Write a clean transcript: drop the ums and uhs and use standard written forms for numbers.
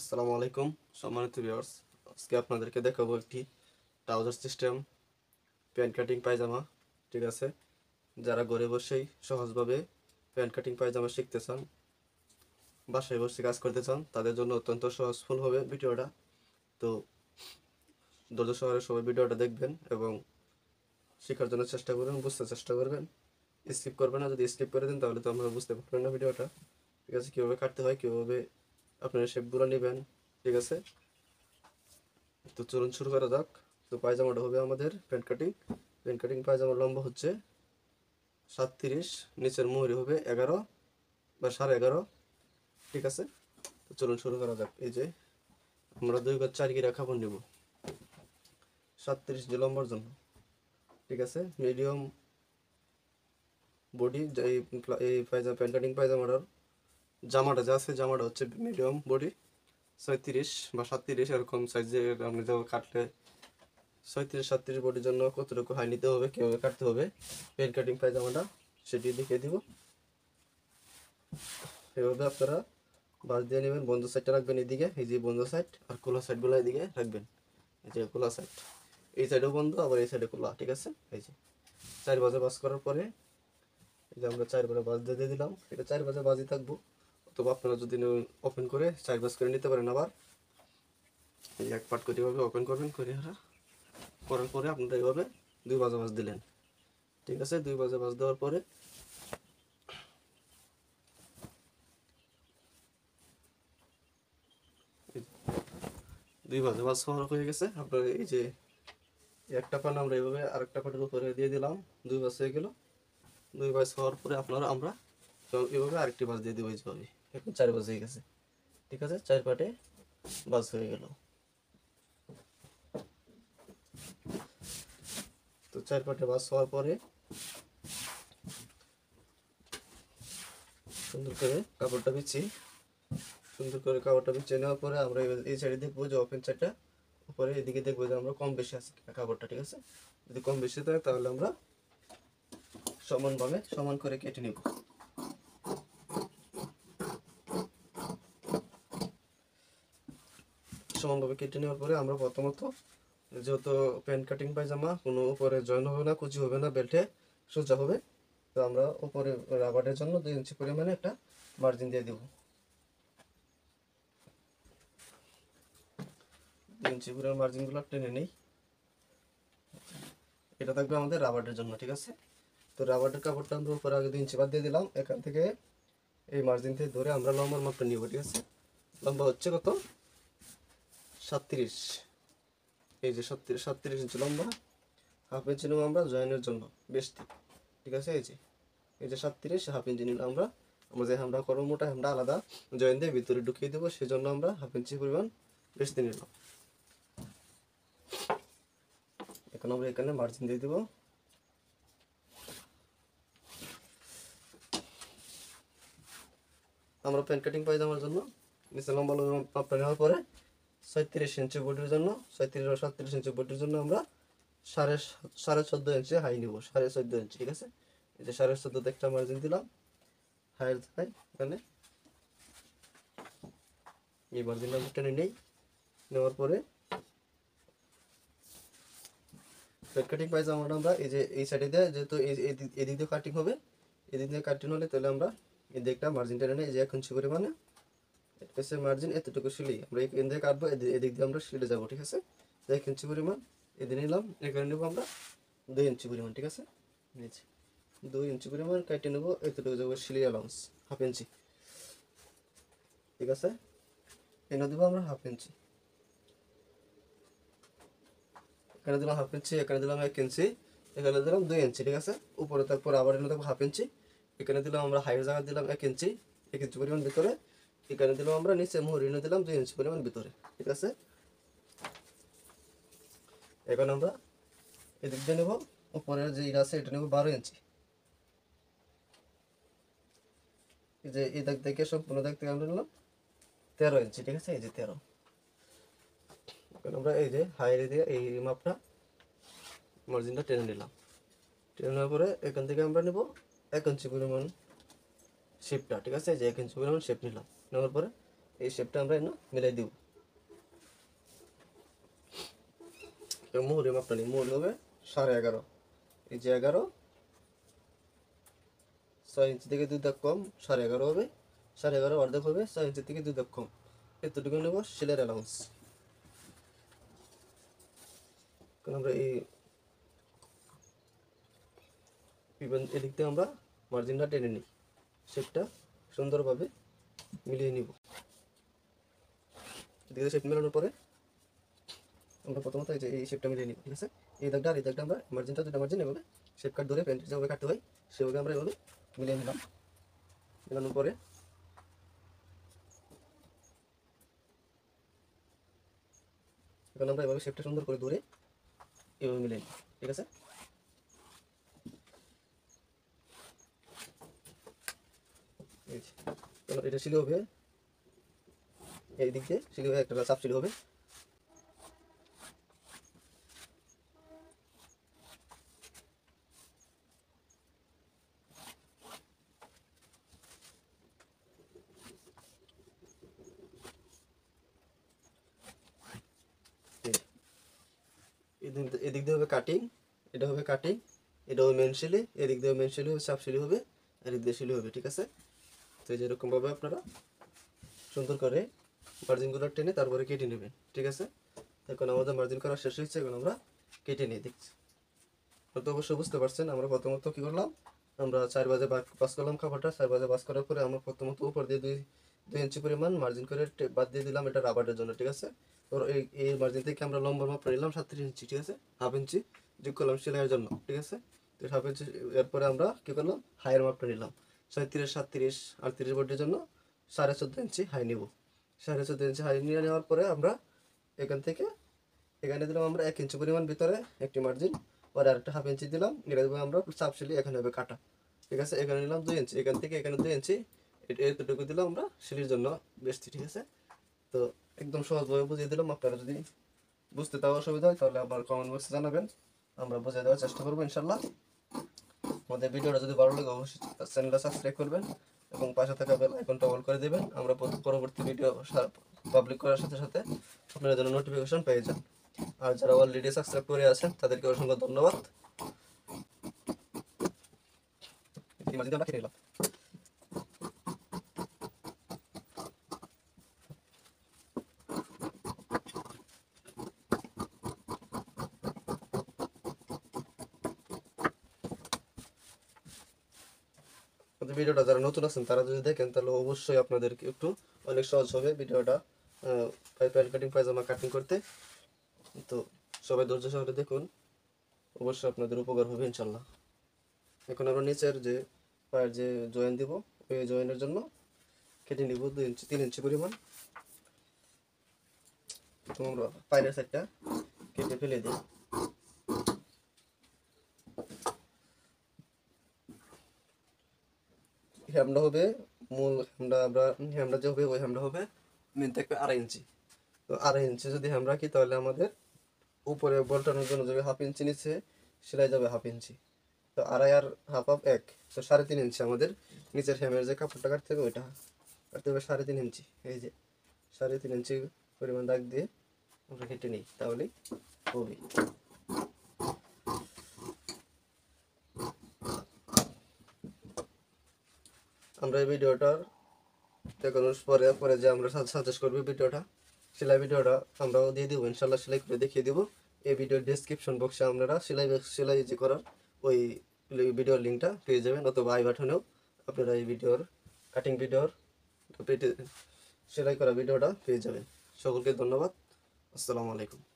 আসসালামু আলাইকুম সম্মানিত ভিউয়ার্স, আজকে আপনাদেরকে দেখাবো একটি ট্রাউজার সিস্টেম প্যান্ট কাটিং পায়জামা। ঠিক আছে, যারা ঘরে বসেই সহজভাবে প্যান্ট কাটিং পায়জামা শিখতে চান, বাসায় বসে কাজ করতে চান, তাদের জন্য অত্যন্ত সহজফুল হবে ভিডিওটা। তো ধৈর্য সহকারে সবাই ভিডিওটা দেখবেন এবং শেখার জন্য চেষ্টা করবেন, বুঝতে চেষ্টা করবেন, স্কিপ করবেন না। যদি স্কিপ করে দেন তাহলে তো আপনারা বুঝতে পারবেন না ভিডিওটা। ঠিক আছে, কীভাবে কাটতে হয়, কীভাবে আপনারা শেপগুলো নেবেন। ঠিক আছে, তো চলুন শুরু করা যাক। তো পায়জামাটা হবে আমাদের প্যান্ট কাটিং পায়জামার লম্বা হচ্ছে 37, নিচের মুহুরি হবে 11 বা 11.5। ঠিক আছে, তো চলুন শুরু করা যাক। এই যে আমরা 2 গজ 4 গিরা কাপড় নেব 37 ইঞ্চি লম্বার জন্য। ঠিক আছে, মিডিয়াম বডি এই প্যান্ট কাটিং পায়জামাটার জামাটা যা আছে, জামাটা হচ্ছে মিডিয়াম বডি 36 বা 37 এরকম সাইজে। আপনি যখন কাটলে 37-37 বডির জন্য কতটুকু হাই নিতে হবে, কীভাবে কাটতে হবে প্যান্ট কাটিং পায়জামাটা, সেটি দেখিয়ে দিব। এভাবে আপনারা বাঁশ দিয়ে নেবেন, বন্ধ সাইডটা রাখবেন এদিকে, এই যে বন্ধ সাইড, আর খোলা সাইডগুলো এদিকে রাখবেন। এই যে খোলা সাইড, এই সাইডেও বন্ধ, আবার এই সাইডে খোলা। ঠিক আছে, এই যে 4 বাজে বাস করার পরে এই যে আমরা 4 বারে বাজ দিয়ে দিলাম। এটা 4 বাজে বাজই থাকবো, অথবা আপনারা যদি ওপেন করে 4 বাজ করে নিতে পারেন। আবার এই এক পার্ট করে এভাবে ওপেন করবেন, করে করার পরে আপনারা এইভাবে 2 বাজে বাজ দিলেন। ঠিক আছে, 2 বাজে বাজ দেওয়ার পরে 2 বাজে বাজ হয়ে গেছে। আপনার এই যে একটা পান আমরা এইভাবে আরেকটা পাটের উপরে দিয়ে দিলাম, 2 বাজ হয়ে গেল। 2 বাজ হওয়ার পরে আমরা এইভাবে আরেকটি বাজ দিয়ে দেবো এইভাবে। এখন 4 বাজ হয়ে গেছে। ঠিক আছে, 4 পাটে বাজ হয়ে গেল। তো 4 পাটে বাজ হওয়ার পরে সুন্দর করে কাপড়টা বিছিয়ে নেওয়ার পরে আমরা এই সাইডে দেখবো যে ওপেন সাইডটা উপরে, এদিকে দেখবো যে আমরা কম বেশি আছে কাপড়টা। ঠিক আছে, যদি কম বেশি থাকে তাহলে আমরা সমান করে কেটে নেব। সমানভাবে কেটে নেওয়ার পরে আমরা প্রথমত, যেহেতু প্যান্ট কাটিং পায়জামা, কোনো উপরে জয়েন হবে না, কুচি হবে না, বেল্টে সোজা হবে, তো আমরা উপরে রাবারের জন্য 2 ইঞ্চি পরিমাণে একটা মার্জিন দিয়ে দেব। 2 ইঞ্চি পরিমাণ মার্জিনগুলো টেনে নেই, এটা থাকবে আমাদের রাবারের জন্য। ঠিক আছে, তো রাবারের কাপড়টা আমরা উপরে আগে 2 ইঞ্চি বাদ দিয়ে দিলাম। এখান থেকে এই মার্জিন থেকে ধরে আমরা লম্বার মাপটা নিব। ঠিক আছে, লম্বা হচ্ছে কত, 37। এই যে 37 ইঞ্চি লম্বা, হাফ ইঞ্চি নেব আমরা জয়েনের জন্য বেশটি। ঠিক আছে, এই যে 37, হাফ ইঞ্চি নিলাম আমরা। যে আমরা মোটা আমরা আলাদা জয়েন দিয়ে ভিতরে ঢুকিয়ে দেবো, সেজন্য আমরা হাফ ইঞ্চি পরিমাণ বেশটি নিলাম। এখন আমরা এখানে মার্জিন দিয়ে দেবো। আমরা প্যান্ট কাটিং পায়জামার জন্য নিচে লম্বা মাপটা নেওয়ার পরে 37 ইঞ্চি বডির জন্য, 37 বা 37 ইঞ্চি বডির জন্য আমরা সাড়ে 14.5 ইঞ্চি হাই নিব, 14.5 ইঞ্চি। ঠিক আছে, এই যে 14.5 একটা মার্জিন দিলাম হাইয়ের হাই। এখানে এই মার্জিনটা টেনে নেওয়ার পরে প্যান্ট কাটিং পায়জামাটা আমরা এই যে এই সাইডে দিয়ে, যেহেতু এদিক দিয়ে কাটিং হবে, এদিক দিয়ে কাটিং হলে তাহলে আমরা এই দিকটা মার্জিন টেনে নিই। এই যে 1 ইঞ্চি পরিমাণে এসে মার্জিন, এতটুকু সিলি আমরা এখান দিয়ে কাটবো, এদিক দিয়ে আমরা সিলে যাবো। ঠিক আছে, 1 ইঞ্চি পরিমাণ এদিকে নিলাম, এখানে নেবো আমরা 2 ইঞ্চি পরিমাণ। ঠিক আছে, 2 ইঞ্চি পরিমাণ কেটে নেবো, এতটুকু যাবো সিলি অ্যালাউন্স হাফ ইঞ্চি। ঠিক আছে, এনে দেবো আমরা হাফ ইঞ্চি, এখানে দিলাম হাফ ইঞ্চি, এখানে দিলাম 1 ইঞ্চি, এখানে দিলাম 2 ইঞ্চি। ঠিক আছে, উপরে তারপর আবার এনে দেবো হাফ ইঞ্চি, এখানে দিলাম আমরা হাইয়ের জায়গা দিলাম 1 ইঞ্চি, 1 ইঞ্চি পরিমাণ ভিতরে, এখানে দিলাম আমরা নিচে মুহুরি এনে দিলাম 2 ইঞ্চি পরিমাণ ভিতরে। ঠিক আছে, এখন আমরা এদিক দিয়ে নেবো, উপরের যে ইটা আছে এটা নেবো 12 ইঞ্চি। এই যে এই দাগ থেকে সম্পূর্ণ দাগ থেকে আমরা নিলাম 13 ইঞ্চি। ঠিক আছে, এই যে 13। এখন আমরা এই যে হাইরে দিয়ে এই মাপটা মার্জিনটা টেনে নিলাম। টেনে নেওয়ার পরে এখান থেকে আমরা নেব 1 ইঞ্চি পরিমাণ শেপটা। ঠিক আছে, এই যে 1 ইঞ্চি পরিমাণ শেপ নিলাম, নেওয়ার পরে এই শেপটা আমরা মিলাই দিব। মুহুরি মাপটা নিই, মুহুরি হবে 11.5, এই যে 11, 6 ইঞ্চি থেকে 2 দাগ কম 11.5 হবে, 11.5 অর্ধেক হবে 6 ইঞ্চি থেকে 2 দাগ কম, এতটুকু নেব সেলের অ্যালাউন্স। কারণ আমরা এদিক থেকে আমরা মার্জিনটা টেনে নিই, শেপটা সুন্দরভাবে মিলিয়ে নিব। এদিকে শেপ মেলানোর পরে আমরা প্রথমত এই শেপটা মিলিয়ে নিব, ঠিক আছে। এই দাগটা আর এই দাগটা আমরা মার্জিনটা, দুটা মার্জিন এভাবে শেপ কাট ধরে প্যান্ট যেভাবে কাটতে হয় সেভাবে আমরা এভাবে মিলিয়ে নিলাম। মেলানোর পরে এখন আমরা এভাবে শেপটা সুন্দর করে ধরে এভাবে মিলিয়ে নিই, ঠিক আছে। এটা সিলি হবে, এই দিক দিয়ে সিলি হবে, একটা চাপ সিলি হবে। এদিক দিয়ে হবে কাটিং, এটা হবে কাটিং, এটা হবে মেন সিলি, এদিক দিয়ে মেন সিলি হবে, চাপ সিলি হবে, আর এদিক দিয়ে সিলি হবে, ঠিক আছে। তো যেরকমভাবে আপনারা সুন্দর করে মার্জিনগুলো টেনে তারপরে কেটে নেবেন, ঠিক আছে। এখন আমাদের মার্জিন করা শেষ হয়েছে, এখন আমরা কেটে নিয়ে দেখছি। তো অবশ্যই বুঝতে পারছেন আমরা প্রথমত কী করলাম, আমরা 4 ভাঁজে বাস করলাম কাপড়টা, 4 ভাঁজে বাস করার পরে আমরা প্রথমত উপর দিয়ে 2 ইঞ্চি পরিমাণ মার্জিন করে বাদ দিয়ে দিলাম, এটা রাবারের জন্য, ঠিক আছে। তো এই মার্জিন থেকে আমরা লম্বা মাপটা নিলাম 37 ইঞ্চি, ঠিক আছে, হাফ ইঞ্চি যোগ করলাম সেলাইয়ের জন্য, ঠিক আছে। তো হাফ ইঞ্চি এরপরে আমরা কী করলাম, হাইয়ের মাপটা নিলাম 37, 37, 38 বোর্ডের জন্য 14.5 ইঞ্চি হাই নিব। 14.5 ইঞ্চি হাই নিয়ে নেওয়ার পরে আমরা এখানে দিলাম আমরা 1 ইঞ্চি পরিমাণ ভিতরে একটি মার্জিন, পরে আরেকটা হাফ ইঞ্চি দিলাম, এটা দেবো আমরা চাপ সিলি, এখানে হবে কাটা, ঠিক আছে। এখানে নিলাম 2 ইঞ্চি, এখান থেকে এখানে 2 ইঞ্চি, এতটুকু দিলাম আমরা সিলির জন্য বেশি, ঠিক আছে। তো একদম সহজভাবে বুঝিয়ে দিলাম, আপনারা যদি বুঝতে তাও অসুবিধা হয় তাহলে আবার কমেন্ট বক্সে জানাবেন, আমরা বুঝিয়ে দেওয়ার চেষ্টা করবো ইনশাল্লাহ। আমাদের ভিডিওটা যদি ভালো লাগে অবশ্যই চ্যানেলটা সাবস্ক্রাইব করবেন এবং পাশে থাকা বেল আইকনটা অন করে দেবেন, আমরা পরবর্তী ভিডিও পাবলিক করার সাথে সাথে আপনারা যেন নোটিফিকেশন পেয়ে যান। আর যারা অলরেডি সাবস্ক্রাইব করে আছেন তাদেরকে অসংখ্য ধন্যবাদ। ভিডিওটা যারা নতুন আছেন তারা যদি দেখেন তাহলে অবশ্যই আপনাদেরকে একটু অনেক সহজ হবে ভিডিওটা প্যান্ট কাটিং পায়জামা কাটিং করতে। তো সবাই ধৈর্য সহকারে দেখুন, অবশ্যই আপনাদের উপকার হবে ইনশাল্লাহ। এখন আমরা নিচের যে পায়ের যে জয়েন দিব, ওই জয়েনের জন্য কেটে নিব 2 ইঞ্চি 3 ইঞ্চি পরিমাণ। তো আমরা পায়ের সাইডটা কেটে ফেলে দিই। হ্যামটা হবে মূল হ্যামটা যে হবে ওই হ্যামটা হবে মেন থাকবে 2.5 ইঞ্চি। তো 2.5 ইঞ্চি যদি হ্যাম রাখি তাহলে আমাদের উপরে বলটানোর জন্য যাবে হাফ ইঞ্চি, নিচে সেলাই যাবে হাফ ইঞ্চি। তো 2.5 আর হাফ 1, তো 3.5 ইঞ্চি আমাদের নিচের হ্যামের যে কাপড়টা কাটতে হবে ওইটা কাটতে হবে 3.5 ইঞ্চি। এই যে 3.5 ইঞ্চি পরিমাণ দাগ দিয়ে আমরা কেটে নিই, তাহলেই হবে। আমরা এই ভিডিওটার দেখানোর পরে যে আমরা সাজেস্ট করবো ভিডিওটা, সেলাই ভিডিওটা আমরাও দিয়ে দেবো ইনশাল্লাহ, সেলাই করে দেখিয়ে দেবো। এই ভিডিওর ডেসক্রিপশন বক্সে আপনারা সেলাই যে করার ওই ভিডিওর লিঙ্কটা পেয়ে যাবেন, অথবা আই বাটনেও আপনারা এই কাটিং ভিডিওর সেলাই করা ভিডিওটা পেয়ে যাবেন। সকলকে ধন্যবাদ, আসসালামু আলাইকুম।